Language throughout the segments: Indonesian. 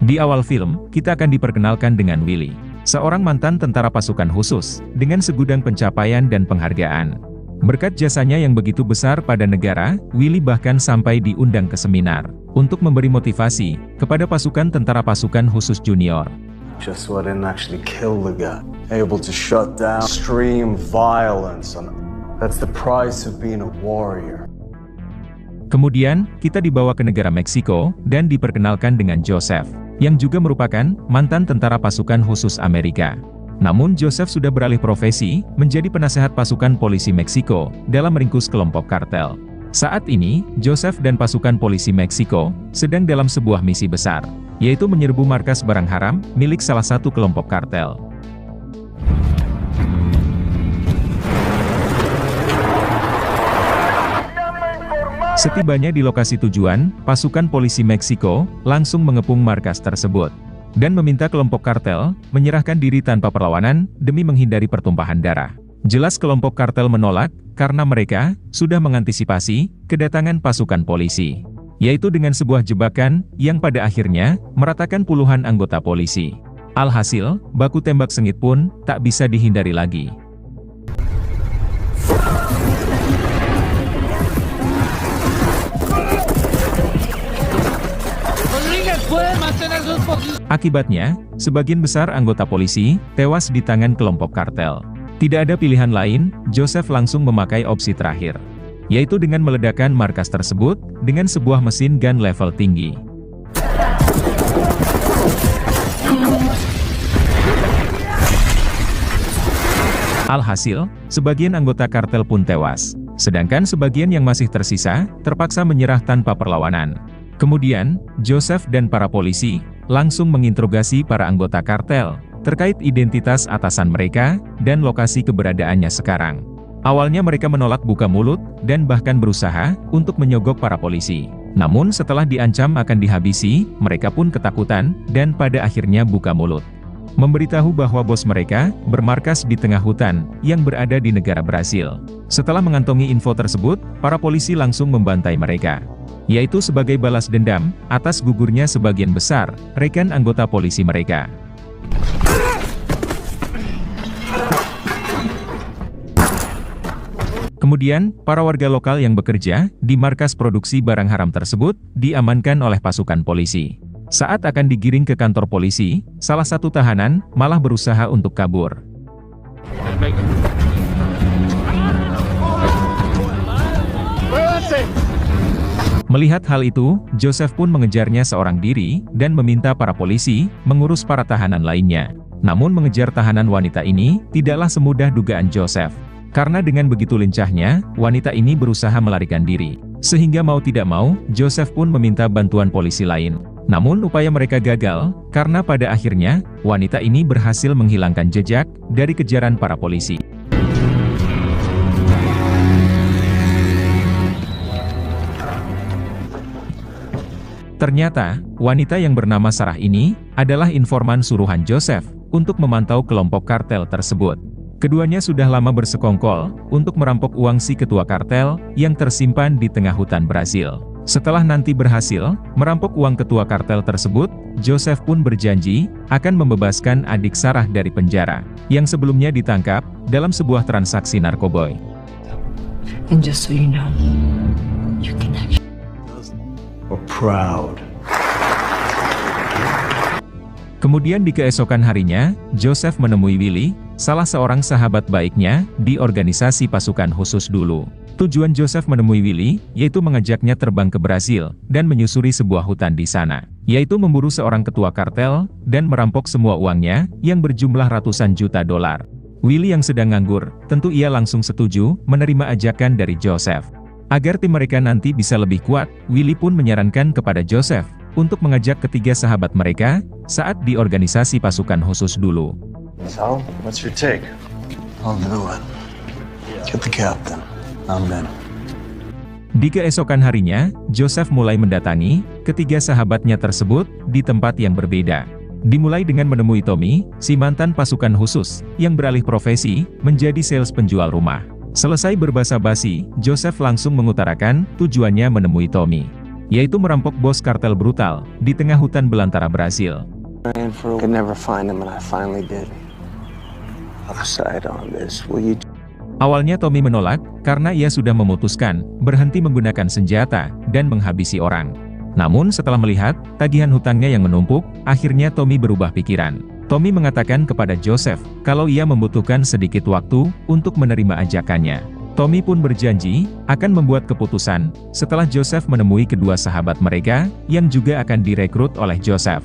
Di awal film, kita akan diperkenalkan dengan Willy, seorang mantan tentara pasukan khusus, dengan segudang pencapaian dan penghargaan. Berkat jasanya yang begitu besar pada negara, Willy bahkan sampai diundang ke seminar, untuk memberi motivasi, kepada pasukan tentara pasukan khusus junior. Just so I didn't actually kill the guy. Able to shut down extreme violence. That's the price of being a warrior. Kemudian, kita dibawa ke negara Meksiko, dan diperkenalkan dengan Joseph, yang juga merupakan mantan tentara pasukan khusus Amerika. Namun Joseph sudah beralih profesi, menjadi penasehat pasukan polisi Meksiko, dalam meringkus kelompok kartel. Saat ini, Joseph dan pasukan polisi Meksiko, sedang dalam sebuah misi besar, yaitu menyerbu markas barang haram, milik salah satu kelompok kartel. Setibanya di lokasi tujuan, pasukan polisi Meksiko langsung mengepung markas tersebut dan meminta kelompok kartel menyerahkan diri tanpa perlawanan demi menghindari pertumpahan darah. Jelas kelompok kartel menolak karena mereka sudah mengantisipasi kedatangan pasukan polisi, yaitu dengan sebuah jebakan yang pada akhirnya meratakan puluhan anggota polisi. Alhasil, baku tembak sengit pun tak bisa dihindari lagi. Akibatnya, sebagian besar anggota polisi tewas di tangan kelompok kartel. Tidak ada pilihan lain, Joseph langsung memakai opsi terakhir, yaitu dengan meledakkan markas tersebut dengan sebuah mesin gun level tinggi. Alhasil, sebagian anggota kartel pun tewas, sedangkan sebagian yang masih tersisa terpaksa menyerah tanpa perlawanan. Kemudian, Joseph dan para polisi langsung menginterogasi para anggota kartel terkait identitas atasan mereka dan lokasi keberadaannya sekarang. Awalnya mereka menolak buka mulut dan bahkan berusaha untuk menyogok para polisi. Namun setelah diancam akan dihabisi, mereka pun ketakutan dan pada akhirnya buka mulut, memberitahu bahwa bos mereka bermarkas di tengah hutan yang berada di negara Brasil. Setelah mengantongi info tersebut, para polisi langsung membantai mereka, yaitu sebagai balas dendam atas gugurnya sebagian besar rekan anggota polisi mereka. Kemudian, para warga lokal yang bekerja di markas produksi barang haram tersebut diamankan oleh pasukan polisi. Saat akan digiring ke kantor polisi, salah satu tahanan malah berusaha untuk kabur. Melihat hal itu, Joseph pun mengejarnya seorang diri dan meminta para polisi mengurus para tahanan lainnya. Namun mengejar tahanan wanita ini tidaklah semudah dugaan Joseph, karena dengan begitu lincahnya, wanita ini berusaha melarikan diri. Sehingga mau tidak mau, Joseph pun meminta bantuan polisi lain. Namun upaya mereka gagal, karena pada akhirnya, wanita ini berhasil menghilangkan jejak dari kejaran para polisi. Ternyata, wanita yang bernama Sarah ini adalah informan suruhan Joseph untuk memantau kelompok kartel tersebut. Keduanya sudah lama bersekongkol untuk merampok uang si ketua kartel yang tersimpan di tengah hutan Brasil. Setelah nanti berhasil merampok uang ketua kartel tersebut, Joseph pun berjanji akan membebaskan adik Sarah dari penjara yang sebelumnya ditangkap dalam sebuah transaksi narkoboy. And just so you know, you can actually... We're proud. Kemudian di keesokan harinya, Joseph menemui Willy, salah seorang sahabat baiknya di organisasi pasukan khusus dulu. Tujuan Joseph menemui Willy, yaitu mengajaknya terbang ke Brasil dan menyusuri sebuah hutan di sana, yaitu memburu seorang ketua kartel dan merampok semua uangnya yang berjumlah ratusan juta dolar. Willy yang sedang nganggur, tentu ia langsung setuju menerima ajakan dari Joseph. Agar tim mereka nanti bisa lebih kuat, Willy pun menyarankan kepada Joseph untuk mengajak ketiga sahabat mereka saat di organisasi pasukan khusus dulu. So, what's your take? I'll do it. Get the captain. I'm in. Di keesokan harinya, Joseph mulai mendatangi ketiga sahabatnya tersebut di tempat yang berbeda. Dimulai dengan menemui Tommy, si mantan pasukan khusus, yang beralih profesi menjadi sales penjual rumah. Selesai berbasa-basi, Joseph langsung mengutarakan tujuannya menemui Tommy, yaitu merampok bos kartel brutal di tengah hutan belantara Brasil. Awalnya Tommy menolak, karena ia sudah memutuskan berhenti menggunakan senjata dan menghabisi orang. Namun setelah melihat tagihan hutangnya yang menumpuk, akhirnya Tommy berubah pikiran. Tommy mengatakan kepada Joseph, kalau ia membutuhkan sedikit waktu untuk menerima ajakannya. Tommy pun berjanji, akan membuat keputusan, setelah Joseph menemui kedua sahabat mereka, yang juga akan direkrut oleh Joseph.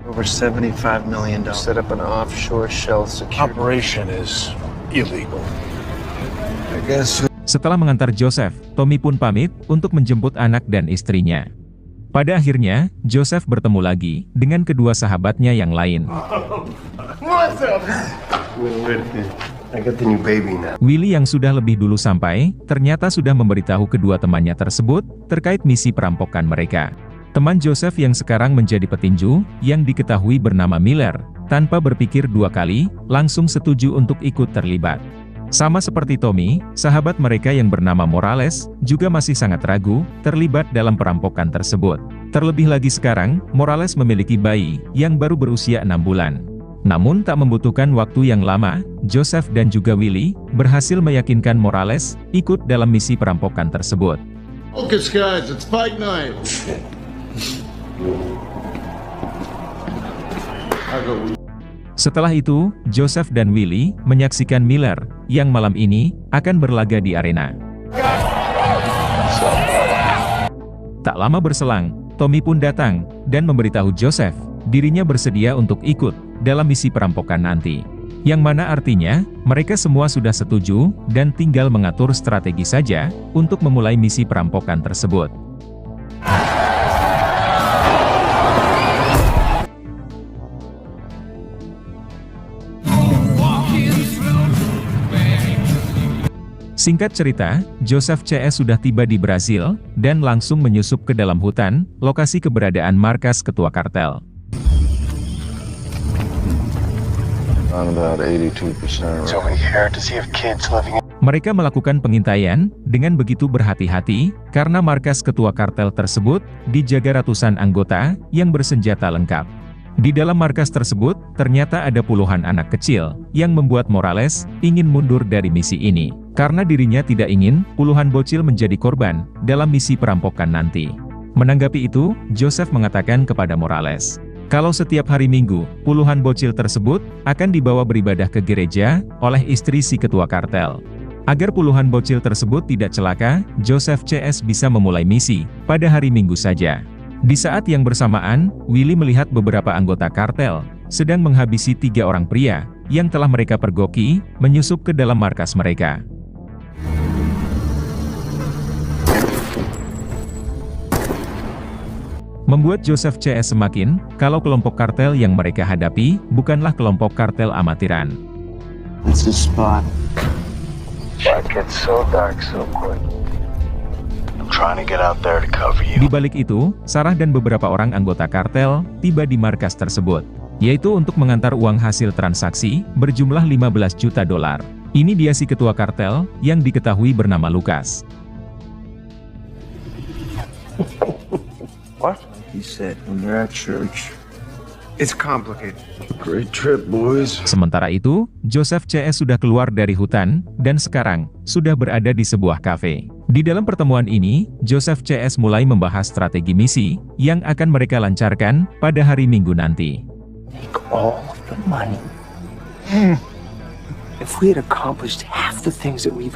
Over $75 million. Set up an offshore shell security operation is illegal. Setelah mengantar Joseph, Tommy pun pamit untuk menjemput anak dan istrinya. Pada akhirnya, Joseph bertemu lagi dengan kedua sahabatnya yang lain. Willy yang sudah lebih dulu sampai, ternyata sudah memberitahu kedua temannya tersebut terkait misi perampokan mereka. Teman Joseph yang sekarang menjadi petinju, yang diketahui bernama Miller, tanpa berpikir dua kali, langsung setuju untuk ikut terlibat. Sama seperti Tommy, sahabat mereka yang bernama Morales, juga masih sangat ragu, terlibat dalam perampokan tersebut. Terlebih lagi sekarang, Morales memiliki bayi, yang baru berusia 6 bulan. Namun tak membutuhkan waktu yang lama, Joseph dan juga Willy, berhasil meyakinkan Morales, ikut dalam misi perampokan tersebut. Focus guys, it's fight night. Setelah itu, Joseph dan Willy menyaksikan Miller, yang malam ini akan berlaga di arena. Tak lama berselang, Tommy pun datang, dan memberitahu Joseph, dirinya bersedia untuk ikut dalam misi perampokan nanti. Yang mana artinya, mereka semua sudah setuju, dan tinggal mengatur strategi saja, untuk memulai misi perampokan tersebut. Singkat cerita, Joseph CS sudah tiba di Brasil, dan langsung menyusup ke dalam hutan, lokasi keberadaan markas ketua kartel. Mereka melakukan pengintaian, dengan begitu berhati-hati, karena markas ketua kartel tersebut, dijaga ratusan anggota, yang bersenjata lengkap. Di dalam markas tersebut, ternyata ada puluhan anak kecil, yang membuat Morales ingin mundur dari misi ini. Karena dirinya tidak ingin puluhan bocil menjadi korban dalam misi perampokan nanti. Menanggapi itu, Joseph mengatakan kepada Morales, kalau setiap hari Minggu, puluhan bocil tersebut akan dibawa beribadah ke gereja oleh istri si ketua kartel. Agar puluhan bocil tersebut tidak celaka, Joseph CS bisa memulai misi pada hari Minggu saja. Di saat yang bersamaan, Willy melihat beberapa anggota kartel sedang menghabisi 3 orang pria yang telah mereka pergoki, menyusup ke dalam markas mereka. Membuat Joseph CS semakin, kalau kelompok kartel yang mereka hadapi, bukanlah kelompok kartel amatiran. Di balik itu, Sarah dan beberapa orang anggota kartel, tiba di markas tersebut, yaitu untuk mengantar uang hasil transaksi, berjumlah $15 juta. Ini dia si ketua kartel, yang diketahui bernama Lucas. What? He said, when you're at church, it's complicated. Great trip, boys. Sementara itu, Joseph CS sudah keluar dari hutan, dan sekarang, sudah berada di sebuah kafe. Di dalam pertemuan ini, Joseph CS mulai membahas strategi misi, yang akan mereka lancarkan, pada hari Minggu nanti. Take all the money. If we had accomplished half the things that we've...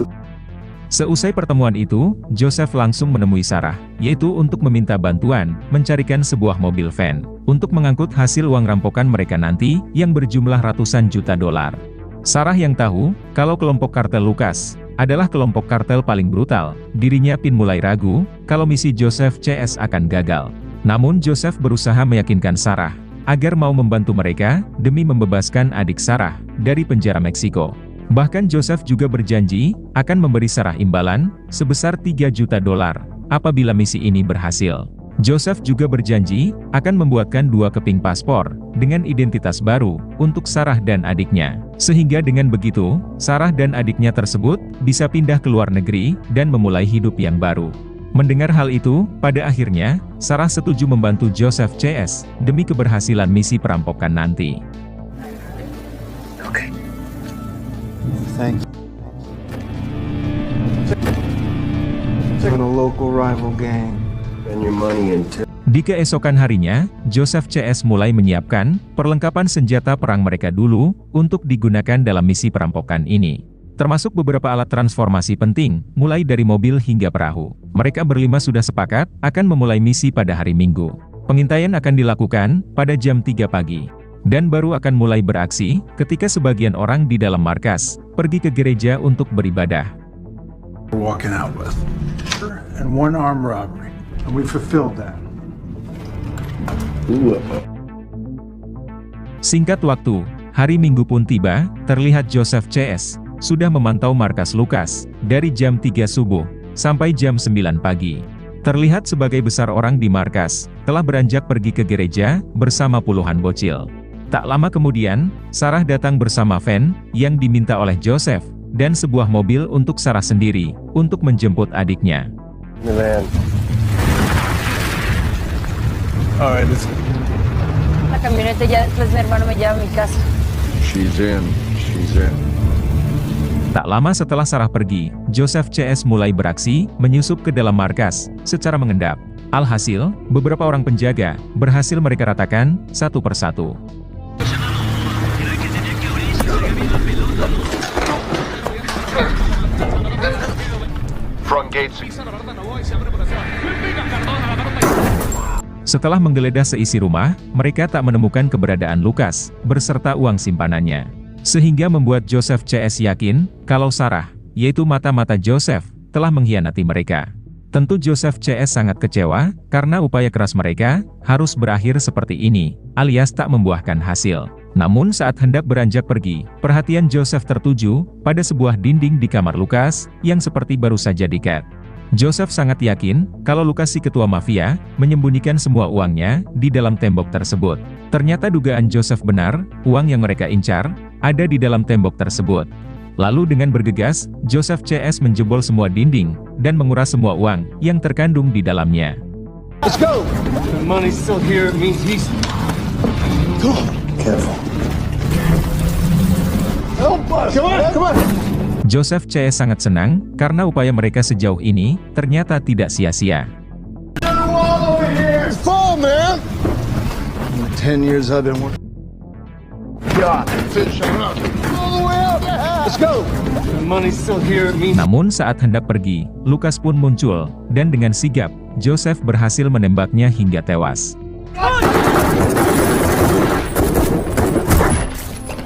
Seusai pertemuan itu, Joseph langsung menemui Sarah, yaitu untuk meminta bantuan, mencarikan sebuah mobil van, untuk mengangkut hasil uang rampokan mereka nanti, yang berjumlah ratusan juta dolar. Sarah yang tahu, kalau kelompok kartel Lucas, adalah kelompok kartel paling brutal, dirinya pun mulai ragu, kalau misi Joseph CS akan gagal. Namun Joseph berusaha meyakinkan Sarah, agar mau membantu mereka, demi membebaskan adik Sarah, dari penjara Meksiko. Bahkan Joseph juga berjanji akan memberi Sarah imbalan sebesar $3 juta apabila misi ini berhasil. Joseph juga berjanji akan membuatkan 2 keping paspor dengan identitas baru untuk Sarah dan adiknya. Sehingga dengan begitu, Sarah dan adiknya tersebut bisa pindah ke luar negeri dan memulai hidup yang baru. Mendengar hal itu, pada akhirnya, Sarah setuju membantu Joseph CS demi keberhasilan misi perampokan nanti. Okay. Thank you. In a local rival gang. And your money into. Di keesokan harinya, Joseph CS mulai menyiapkan perlengkapan senjata perang mereka dulu untuk digunakan dalam misi perampokan ini. Termasuk beberapa alat transformasi penting, mulai dari mobil hingga perahu. Mereka berlima sudah sepakat akan memulai misi pada hari Minggu. Pengintaian akan dilakukan pada jam 3 pagi. Dan baru akan mulai beraksi ketika sebagian orang di dalam markas pergi ke gereja untuk beribadah. Walking out with, and one armed robbery, and we fulfilled that. Singkat waktu, hari Minggu pun tiba, terlihat Joseph CS sudah memantau markas Lukas dari jam 3 subuh sampai jam 9 pagi. Terlihat sebagai besar orang di markas telah beranjak pergi ke gereja bersama puluhan bocil. Tak lama kemudian, Sarah datang bersama van yang diminta oleh Joseph dan sebuah mobil untuk Sarah sendiri untuk menjemput adiknya. Alright, let's go. La camioneta ya después mi hermano me lleva a mi casa. She's in. She's in. Tak lama setelah Sarah pergi, Joseph CS mulai beraksi menyusup ke dalam markas secara mengendap. Alhasil, beberapa orang penjaga berhasil mereka ratakan satu persatu. Front gates. Setelah menggeledah seisi rumah, mereka tak menemukan keberadaan Lukas berserta uang simpanannya. Sehingga membuat Joseph CS yakin kalau Sarah, yaitu mata-mata Joseph, telah mengkhianati mereka. Tentu Joseph CS sangat kecewa karena upaya keras mereka harus berakhir seperti ini, alias tak membuahkan hasil. Namun saat hendak beranjak pergi, perhatian Joseph tertuju pada sebuah dinding di kamar Lukas yang seperti baru saja diket. Joseph sangat yakin kalau Lukas si ketua mafia menyembunyikan semua uangnya di dalam tembok tersebut. Ternyata dugaan Joseph benar, uang yang mereka incar ada di dalam tembok tersebut. Lalu dengan bergegas, Joseph CS menjebol semua dinding dan menguras semua uang yang terkandung di dalamnya. Let's go. The money's still here. It means he's. Go. Careful. Help us. Come on. Joseph CS sangat senang karena upaya mereka sejauh ini ternyata tidak sia-sia. It's full, man. In the 10 years I've been working. God, finish him up. All the way up. Let's go. The money's still here. It means. Namun saat hendak pergi, Lukas pun muncul, dan dengan sigap, Joseph berhasil menembaknya hingga tewas.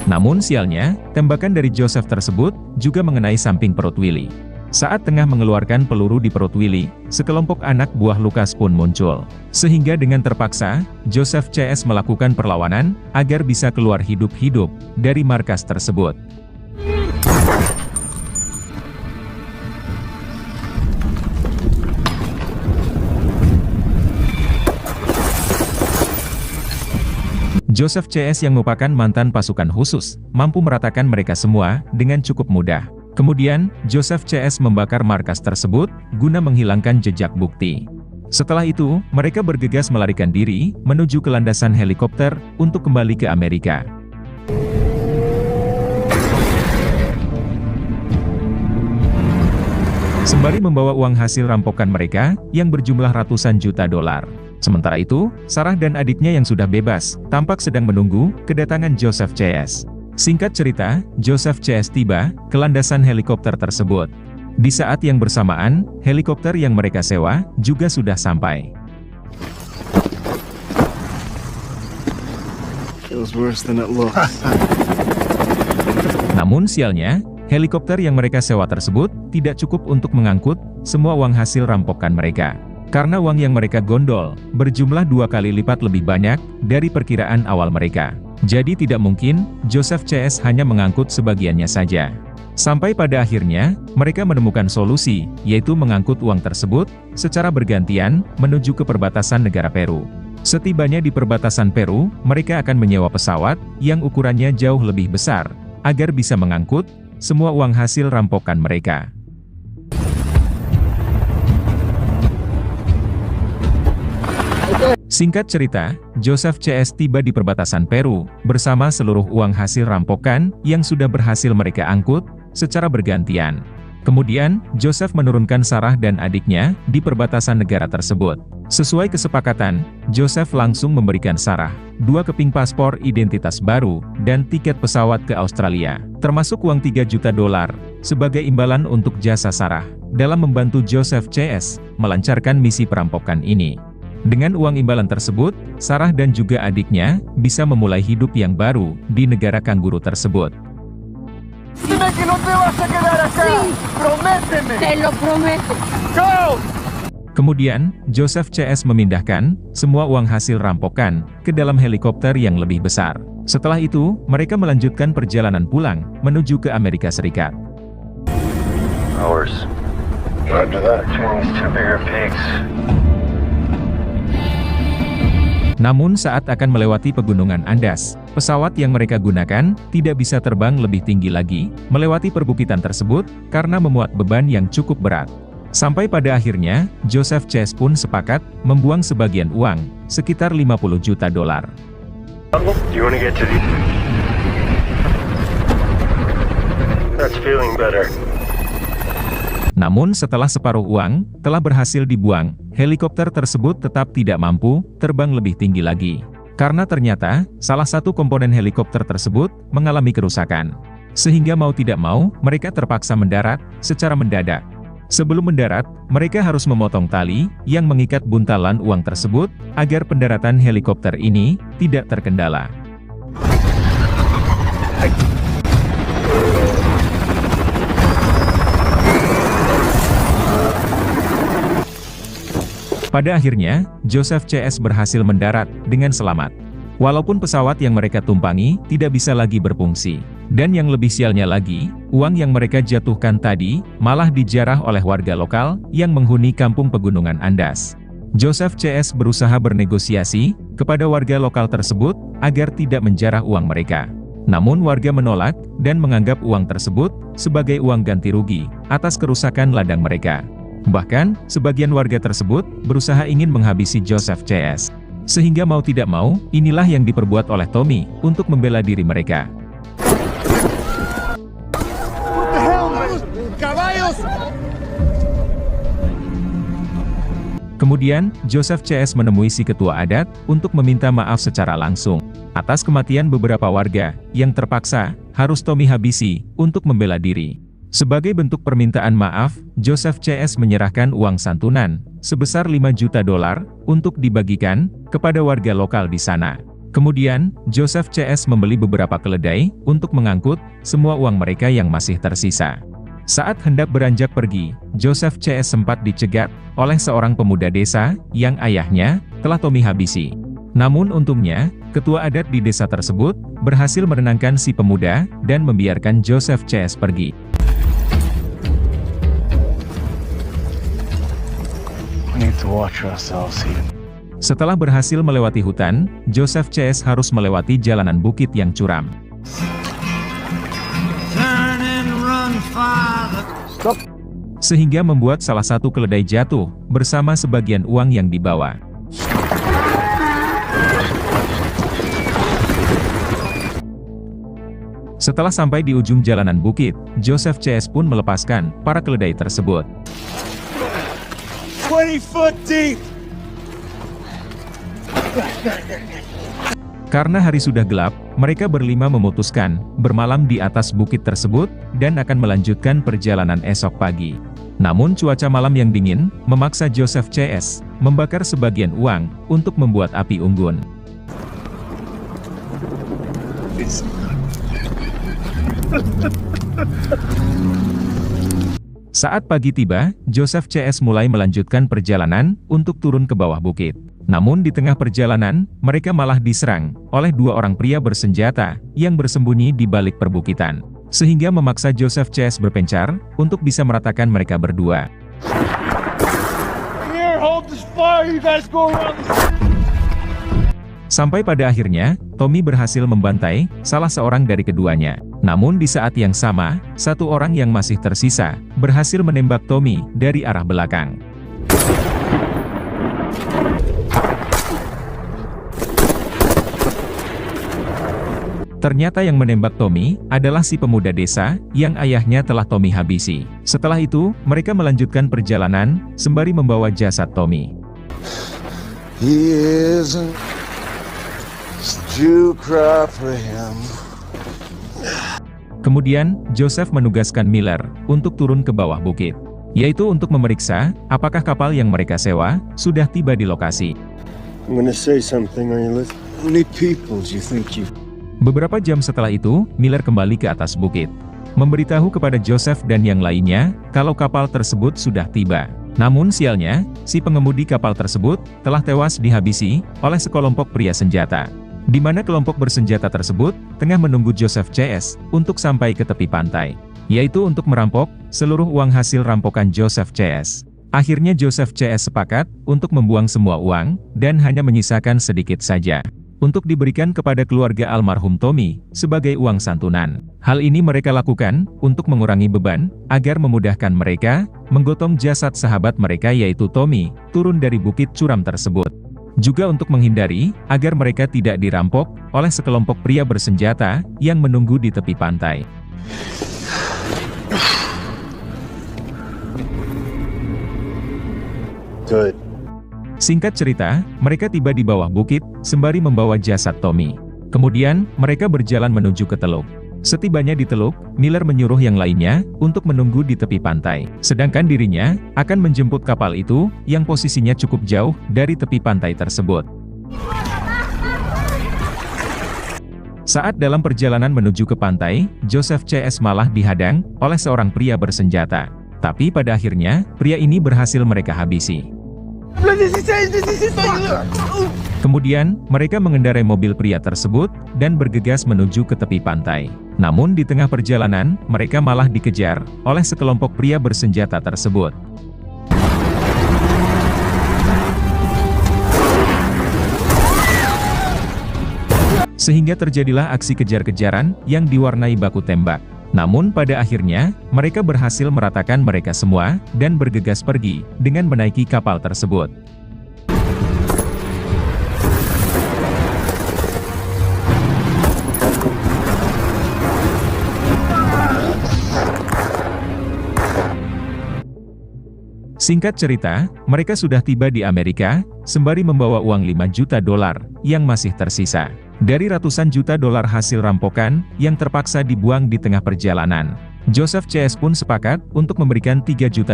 Namun sialnya, tembakan dari Joseph tersebut juga mengenai samping perut Willy. Saat tengah mengeluarkan peluru di perut Willy, sekelompok anak buah Lukas pun muncul. Sehingga dengan terpaksa, Joseph CS melakukan perlawanan agar bisa keluar hidup-hidup dari markas tersebut. Joseph CS yang merupakan mantan pasukan khusus, mampu meratakan mereka semua dengan cukup mudah. Kemudian, Joseph CS membakar markas tersebut, guna menghilangkan jejak bukti. Setelah itu, mereka bergegas melarikan diri, menuju ke landasan helikopter, untuk kembali ke Amerika. Sembari membawa uang hasil rampokan mereka, yang berjumlah ratusan juta dolar. Sementara itu, Sarah dan adiknya yang sudah bebas, tampak sedang menunggu kedatangan Joseph CS. Singkat cerita, Joseph CS tiba ke landasan helikopter tersebut. Di saat yang bersamaan, helikopter yang mereka sewa juga sudah sampai. Feels worse than it looks. Namun sialnya, helikopter yang mereka sewa tersebut tidak cukup untuk mengangkut semua uang hasil rampokan mereka. Karena uang yang mereka gondol berjumlah 2 kali lipat lebih banyak dari perkiraan awal mereka. Jadi tidak mungkin Joseph CS hanya mengangkut sebagiannya saja. Sampai pada akhirnya, mereka menemukan solusi, yaitu mengangkut uang tersebut secara bergantian menuju ke perbatasan negara Peru. Setibanya di perbatasan Peru, mereka akan menyewa pesawat yang ukurannya jauh lebih besar, agar bisa mengangkut semua uang hasil rampokan mereka. Singkat cerita, Joseph CS tiba di perbatasan Peru, bersama seluruh uang hasil rampokan yang sudah berhasil mereka angkut secara bergantian. Kemudian, Joseph menurunkan Sarah dan adiknya di perbatasan negara tersebut. Sesuai kesepakatan, Joseph langsung memberikan Sarah 2 keping paspor identitas baru dan tiket pesawat ke Australia, termasuk uang $3 juta sebagai imbalan untuk jasa Sarah dalam membantu Joseph CS melancarkan misi perampokan ini. Dengan uang imbalan tersebut, Sarah dan juga adiknya bisa memulai hidup yang baru di negara kanguru tersebut. Kemudian, Joseph CS memindahkan semua uang hasil rampokan ke dalam helikopter yang lebih besar. Setelah itu, mereka melanjutkan perjalanan pulang menuju ke Amerika Serikat. Namun saat akan melewati pegunungan Andes, pesawat yang mereka gunakan tidak bisa terbang lebih tinggi lagi, melewati perbukitan tersebut, karena memuat beban yang cukup berat. Sampai pada akhirnya, Joseph CS pun sepakat membuang sebagian uang, sekitar $50 juta. Namun setelah separuh uang telah berhasil dibuang, helikopter tersebut tetap tidak mampu terbang lebih tinggi lagi. Karena ternyata, salah satu komponen helikopter tersebut mengalami kerusakan. Sehingga mau tidak mau, mereka terpaksa mendarat secara mendadak. Sebelum mendarat, mereka harus memotong tali yang mengikat buntalan uang tersebut, agar pendaratan helikopter ini tidak terkendala. Pada akhirnya, Joseph CS berhasil mendarat dengan selamat. Walaupun pesawat yang mereka tumpangi tidak bisa lagi berfungsi. Dan yang lebih sialnya lagi, uang yang mereka jatuhkan tadi malah dijarah oleh warga lokal yang menghuni kampung pegunungan Andes. Joseph CS berusaha bernegosiasi kepada warga lokal tersebut agar tidak menjarah uang mereka. Namun warga menolak dan menganggap uang tersebut sebagai uang ganti rugi atas kerusakan ladang mereka. Bahkan, sebagian warga tersebut berusaha ingin menghabisi Joseph CS. Sehingga mau tidak mau, inilah yang diperbuat oleh Tommy untuk membela diri mereka. Kemudian, Joseph CS menemui si ketua adat untuk meminta maaf secara langsung atas kematian beberapa warga yang terpaksa harus Tommy habisi untuk membela diri. Sebagai bentuk permintaan maaf, Joseph CS menyerahkan uang santunan sebesar $5 juta untuk dibagikan kepada warga lokal di sana. Kemudian, Joseph CS membeli beberapa keledai untuk mengangkut semua uang mereka yang masih tersisa. Saat hendak beranjak pergi, Joseph CS sempat dicegat oleh seorang pemuda desa yang ayahnya telah Tommy habisi. Namun untungnya, ketua adat di desa tersebut berhasil menenangkan si pemuda dan membiarkan Joseph CS pergi. Setelah berhasil melewati hutan, Joseph CS harus melewati jalanan bukit yang curam. Sehingga membuat salah satu keledai jatuh, bersama sebagian uang yang dibawa. Setelah sampai di ujung jalanan bukit, Joseph CS pun melepaskan para keledai tersebut. 20 foot deep. Karena hari sudah gelap, mereka berlima memutuskan bermalam di atas bukit tersebut dan akan melanjutkan perjalanan esok pagi. Namun cuaca malam yang dingin memaksa Joseph CS membakar sebagian uang untuk membuat api unggun. Saat pagi tiba, Joseph CS mulai melanjutkan perjalanan untuk turun ke bawah bukit. Namun di tengah perjalanan, mereka malah diserang oleh 2 orang pria bersenjata yang bersembunyi di balik perbukitan. sehingga memaksa Joseph CS berpencar untuk bisa meratakan mereka berdua. Here, hold this fire. You guys go around this. Sampai pada akhirnya, Tommy berhasil membantai salah seorang dari keduanya. Namun di saat yang sama, satu orang yang masih tersisa, berhasil menembak Tommy dari arah belakang. Ternyata yang menembak Tommy adalah si pemuda desa yang ayahnya telah Tommy habisi. Setelah itu, mereka melanjutkan perjalanan sembari membawa jasad Tommy. He isn't. You cry for him. Kemudian, Joseph menugaskan Miller untuk turun ke bawah bukit, yaitu untuk memeriksa apakah kapal yang mereka sewa sudah tiba di lokasi. I'm gonna say something. Are you listening? How many people do you think you? Beberapa jam setelah itu, Miller kembali ke atas bukit, memberitahu kepada Joseph dan yang lainnya kalau kapal tersebut sudah tiba. Namun sialnya, si pengemudi kapal tersebut telah tewas dihabisi oleh sekelompok pria senjata, di mana kelompok bersenjata tersebut tengah menunggu Joseph CS untuk sampai ke tepi pantai, yaitu untuk merampok seluruh uang hasil rampokan Joseph CS. Akhirnya Joseph CS sepakat untuk membuang semua uang dan hanya menyisakan sedikit saja untuk diberikan kepada keluarga almarhum Tommy sebagai uang santunan. Hal ini mereka lakukan untuk mengurangi beban, agar memudahkan mereka menggotong jasad sahabat mereka yaitu Tommy turun dari bukit curam tersebut. Juga untuk menghindari agar mereka tidak dirampok oleh sekelompok pria bersenjata yang menunggu di tepi pantai. Good. Singkat cerita, mereka tiba di bawah bukit, sembari membawa jasad Tommy. Kemudian, mereka berjalan menuju ke teluk. Setibanya di teluk, Miller menyuruh yang lainnya untuk menunggu di tepi pantai. Sedangkan dirinya akan menjemput kapal itu, yang posisinya cukup jauh dari tepi pantai tersebut. Saat dalam perjalanan menuju ke pantai, Joseph CS malah dihadang oleh seorang pria bersenjata. Tapi pada akhirnya, pria ini berhasil mereka habisi. Kemudian, mereka mengendarai mobil pria tersebut dan bergegas menuju ke tepi pantai. Namun di tengah perjalanan, mereka malah dikejar oleh sekelompok pria bersenjata tersebut. Sehingga terjadilah aksi kejar-kejaran yang diwarnai baku tembak. Namun pada akhirnya, mereka berhasil meratakan mereka semua, dan bergegas pergi, dengan menaiki kapal tersebut. Singkat cerita, mereka sudah tiba di Amerika, sembari membawa uang $5 juta yang masih tersisa dari ratusan juta dolar hasil rampokan yang terpaksa dibuang di tengah perjalanan. Joseph CS pun sepakat untuk memberikan $3 juta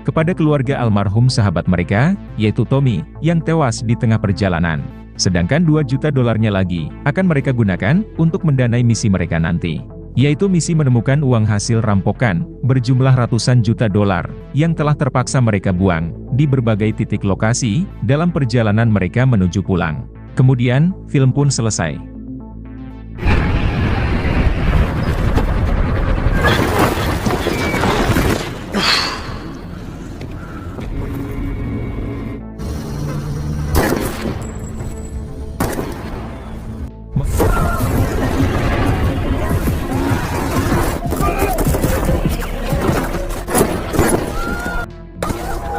kepada keluarga almarhum sahabat mereka, yaitu Tommy, yang tewas di tengah perjalanan. Sedangkan $2 juta lagi akan mereka gunakan untuk mendanai misi mereka nanti, yaitu misi menemukan uang hasil rampokan berjumlah ratusan juta dolar yang telah terpaksa mereka buang di berbagai titik lokasi dalam perjalanan mereka menuju pulang. Kemudian, film pun selesai.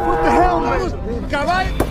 What the hell, man? Caballo!